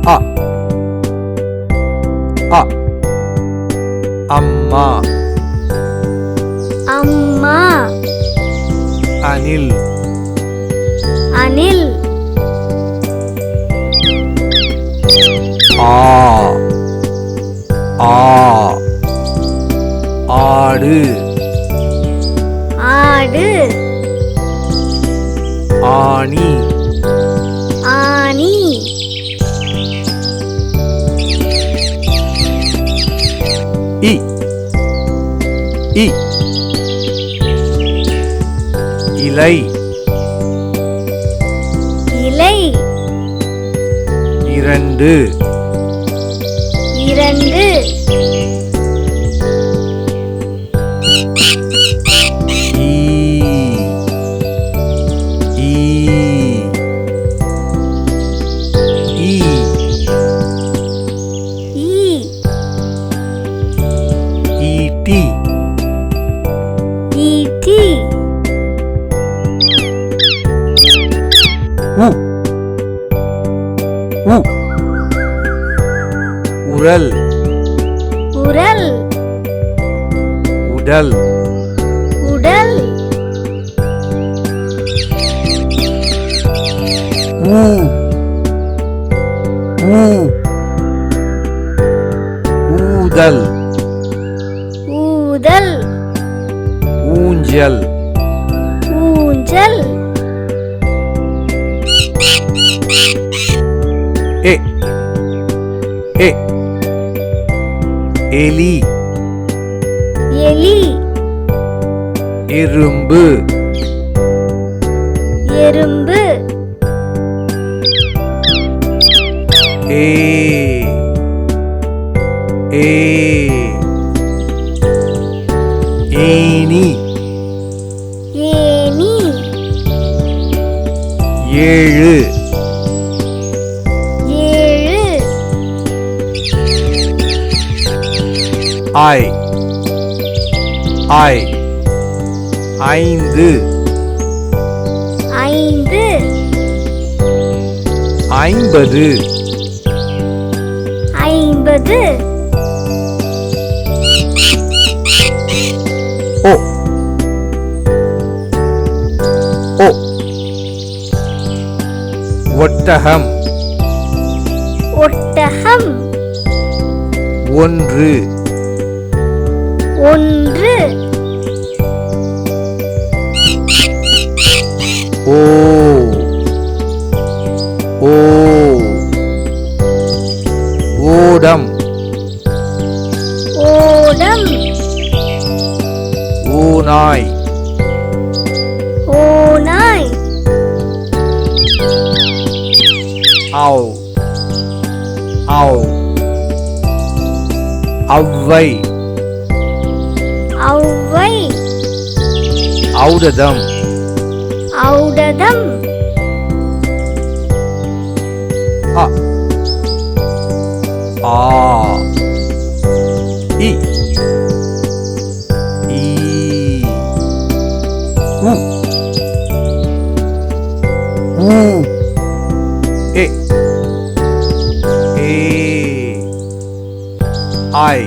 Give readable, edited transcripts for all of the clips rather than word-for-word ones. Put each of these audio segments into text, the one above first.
அ அ அம்மா அம்மா அனில் அனில் ஆ ஆ ஆடு ஆடு ஆணி ஆனி இ இ இலை இலை இரண்டு இரண்டு ஈ ஈ ஈ ஈ ஈட்டி ஈட்டி உ உ உரல் உரல் உடல் உடல் ஊ ஊ ஊதல் ஊதல் ஊஞ்சல் ஊஞ்சல் எ எ எலி எலி எறும்பு எறும்பு ஏ ஏ ஏனி ஏனி ஏழு ஏழு ஐ ஐ ஐந்து ஐந்து ஐம்பது ஐம்பது ஓ ஓ ஒட்டகம் ஒட்டகம் ஒன்று ஒன்று ஓ ஓ ஓடம் ஓடம் ஓநாய் ஓநாய் ஆவ் ஆவ் அவ்வை ஔவை ஔடதம் ஔடதம் அ ஆ இ ஈ உ ஊ எ ஏ ஐ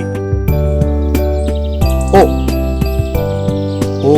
ஓ ஓ